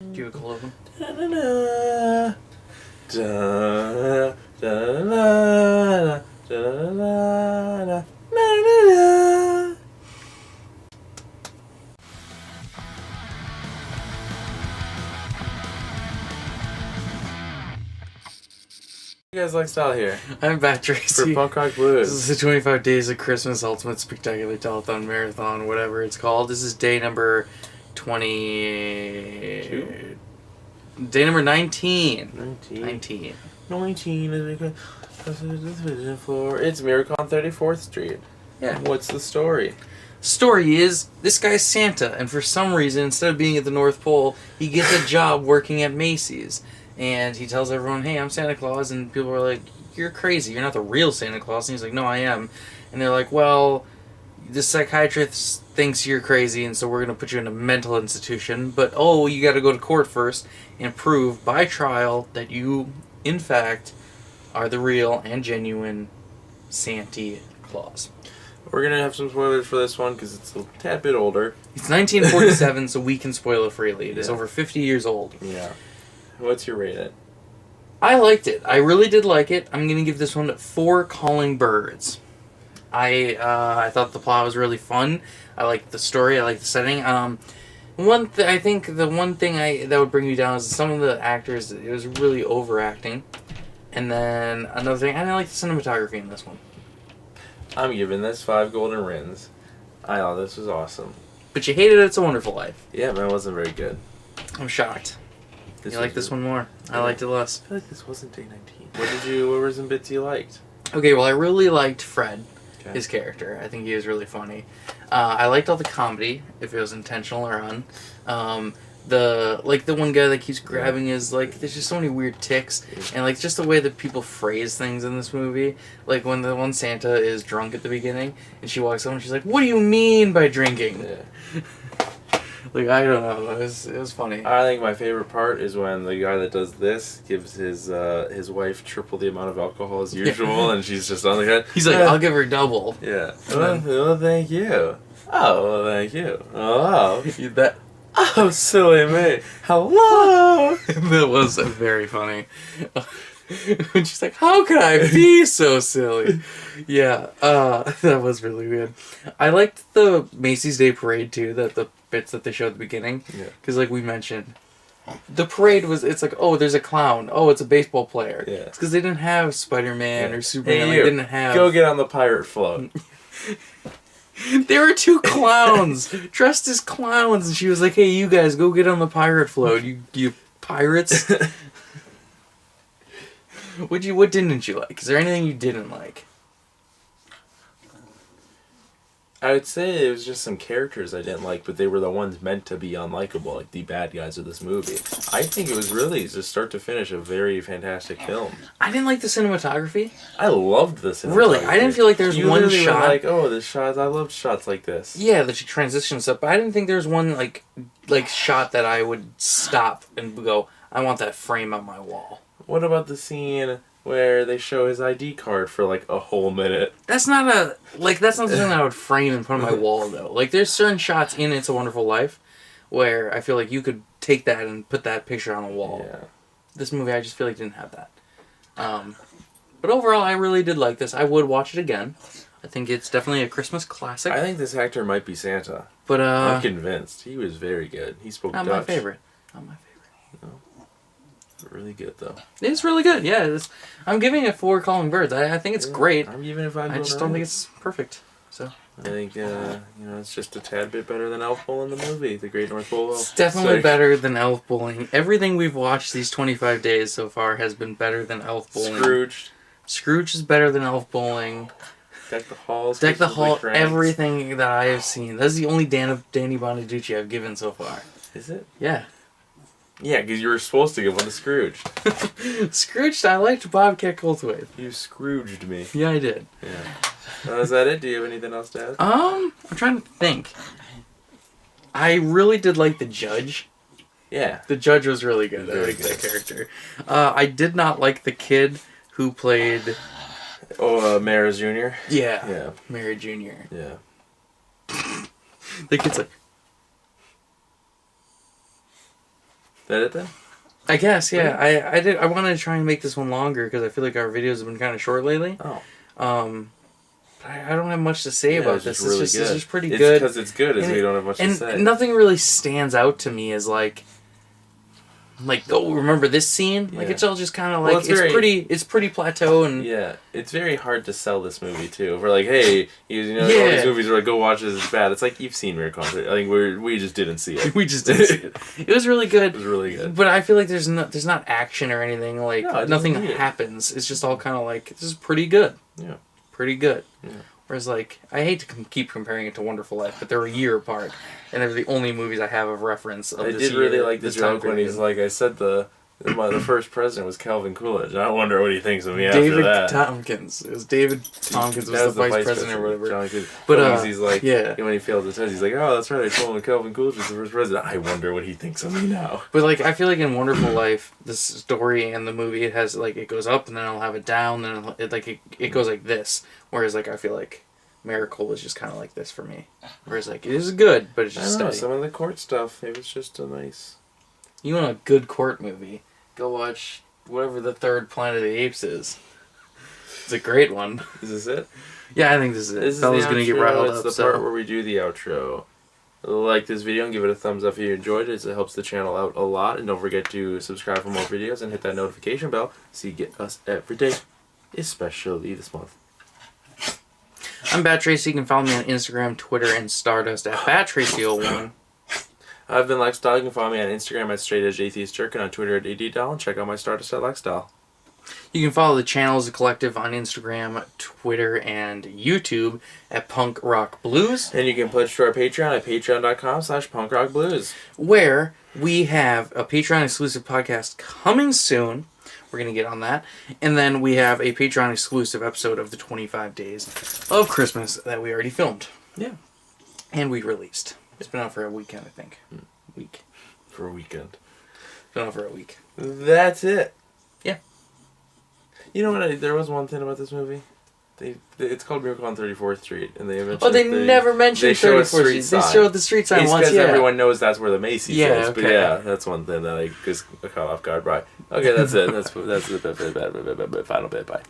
Do you have a cold open? Da-da-da. Da-da-da. Da-da-da. Da-da-da. You guys like style here I'm back, for Tracy. Punk Rock This Blues. is the 25 Days of Christmas Ultimate Spectacular Telethon Marathon, whatever it's called. This is day number 20... Day number 19. 19. 19 is a floor. It's Miracle on 34th Street. Yeah. What's the story? Story is, this guy's Santa, and for some reason, instead of being at the North Pole, he gets a job working at Macy's. And he tells everyone, hey, I'm Santa Claus, and people are like, you're crazy, you're not the real Santa Claus. And he's like, no, I am. And they're like, well, the psychiatrist thinks you're crazy, and so we're going to put you in a mental institution. But, oh, you got to go to court first and prove by trial that you, in fact, are the real and genuine Santa Claus. We're going to have some spoilers for this one because it's a tad bit older. It's 1947, so we can spoil it freely. It is Yeah. over 50 years old. Yeah. What's your rating? I liked it. I really did like it. I'm going to give this one 4 calling birds. I thought the plot was really fun. I liked the story. I liked the setting. I think the one thing that would bring me down is some of the actors. It was really overacting. And then another thing, I didn't like the cinematography in this one. I'm giving this 5 golden rings. I thought this was awesome. But you hated It's a Wonderful Life. Yeah, man, it wasn't very good. I'm shocked. You like this one more? I Yeah. liked it less. I feel like this wasn't day 19. What were some bits you liked? Okay, well, I really liked Fred. Okay. His character. I think he was really funny. I liked all the comedy, if it was intentional or un. The one guy that keeps grabbing his, there's just so many weird tics, and just the way that people phrase things in this movie. Like when the one Santa is drunk at the beginning, and she walks up and she's like, "What do you mean by drinking?" Yeah. I don't know. It was funny. I think my favorite part is when the guy that does this gives his wife triple the amount of alcohol as usual, and she's just on the ground. He's like, "I'll give her double." Yeah. Well, thank you. Oh, well, thank you. Oh, That oh, silly me. Hello. that was very funny. And she's like, how could I be so silly? Yeah, that was really weird. I liked the Macy's Day Parade, too, the bits that they showed at the beginning. Yeah. Because, like we mentioned, the parade it's like, oh, there's a clown. Oh, it's a baseball player. Yeah. It's because they didn't have Spider-Man or Superman. Hey, They you, didn't have... go get on the pirate float. There were 2 clowns dressed as clowns, and she was like, hey, you guys, go get on the pirate float, you pirates. What didn't you like? Is there anything you didn't like? I would say it was just some characters I didn't like, but they were the ones meant to be unlikable, like the bad guys of this movie. I think it was really, just start to finish, a very fantastic film. I didn't like the cinematography. I loved this. Really? I didn't feel like there was one literally shot. were like, oh, this shot. I loved shots like this. Yeah, that she transitions up, but I didn't think there was one like shot that I would stop and go, I want that frame on my wall. What about the scene where they show his ID card for like a whole minute? That's not something that I would frame and put on my wall though. There's certain shots in It's a Wonderful Life where I feel like you could take that and put that picture on a wall. Yeah. This movie, I just feel like didn't have that. But overall, I really did like this. I would watch it again. I think it's definitely a Christmas classic. I think this actor might be Santa. But I'm convinced. He was very good. He spoke not Dutch. my favorite. Not my favorite. Really good though. It's really good. Yeah, I'm giving it 4 calling birds. I think it's great. I'm giving it 5. I just don't think it's perfect. So I think it's just a tad bit better than Elf Bowl in the movie, The Great North Pole. it's definitely better than Elf Bowling. Everything we've watched these 25 days so far has been better than Elf Bowling. Scrooge is better than Elf Bowling. Deck the Halls. Deck the Hall. Cranks. Everything that I have seen. That's the only Danny Bonaducci I've given so far. Is it? Yeah. Yeah, because you were supposed to give one to Scrooge. Scrooge, I liked Bobcat Goldthwait. You Scrooged me. Yeah, I did. Yeah. Is that it? Do you have anything else to add? I'm trying to think. I really did like the judge. Yeah. The judge was really good. I Very liked that good. character. I did not like the kid who played... Oh, Maris Jr.? Yeah. Yeah. Mary Jr. Yeah. The kid's like... That it then? I guess, yeah. I wanted to try and make this one longer because I feel like our videos have been kind of short lately. Oh. But I don't have much to say about this. It's just pretty it's good. Because it's good, we don't have much to say. And nothing really stands out to me as like, oh, remember this scene? Yeah. Like, it's all just kind of like, Well, it's pretty plateau and... Yeah, it's very hard to sell this movie, too. We're like, hey, all these movies are like, go watch this, it's bad. It's like, you've seen Miracle on 34th. I think we just didn't see it. We just didn't see it. It was really good. It was really good. But I feel like there's not action or anything. Like, No, nothing happens. It's just all kind of like, this is pretty good. Yeah. Pretty good. Yeah. Whereas, like, I hate to keep comparing it to Wonderful Life, but they're a year apart. And they're the only movies I have of reference of this year. I did really like the joke when he's like, I said the first president was Calvin Coolidge. And I wonder what he thinks of me after that. David Tompkins. It was David Tompkins was the vice president or whatever. But he's like, yeah. When he failed the test, he's like, oh, that's right, I told him Calvin Coolidge was the first president. I wonder what he thinks of me now. But, like, I feel like in Wonderful Life, this story and the movie, it has, like, it goes up and then it'll have it down, then it goes like this. Whereas, like, I feel like Miracle was just kind of like this for me. Whereas, like, it is good, but it's just I don't know, steady. some of the court stuff, it was just a nice... You want a good court movie, go watch whatever the third Planet of the Apes is. It's a great one. Is this it? Yeah, I think this is it. This is Bella's the gonna get outro. riled It's up. the part where we do the outro. Like this video and give it a thumbs up if you enjoyed it. It helps the channel out a lot. And don't forget to subscribe for more videos and hit that notification bell so you get us every day, especially this month. I'm Bat Tracy. You can follow me on Instagram, Twitter, and Stardust at BatTracy01. I've been Lexdoll. You can follow me on Instagram at StraightEdgeAtheistJerk and on Twitter at ADDoll. And check out my Stardust at Lexdoll. You can follow the channel as a collective on Instagram, Twitter, and YouTube at Punk Rock Blues. And you can pledge to our Patreon at patreon.com/punkrockblues. Where we have a Patreon exclusive podcast coming soon. We're going to get on that. And then we have a Patreon exclusive episode of the 25 Days of Christmas that we already filmed. Yeah. And we released. It's been out for a weekend, I think. Week. For a weekend. It's been out for a week. That's it. Yeah. You know what? There was one thing about this movie. It's called Miracle on 34th Street, and they mentioned. Oh, they never mentioned 34th Street. They showed the street sign once. Because everyone knows that's where the Macy's is. Okay. But yeah, that's one thing that I just caught off guard by. Okay, that's it. That's the final bit. Bye.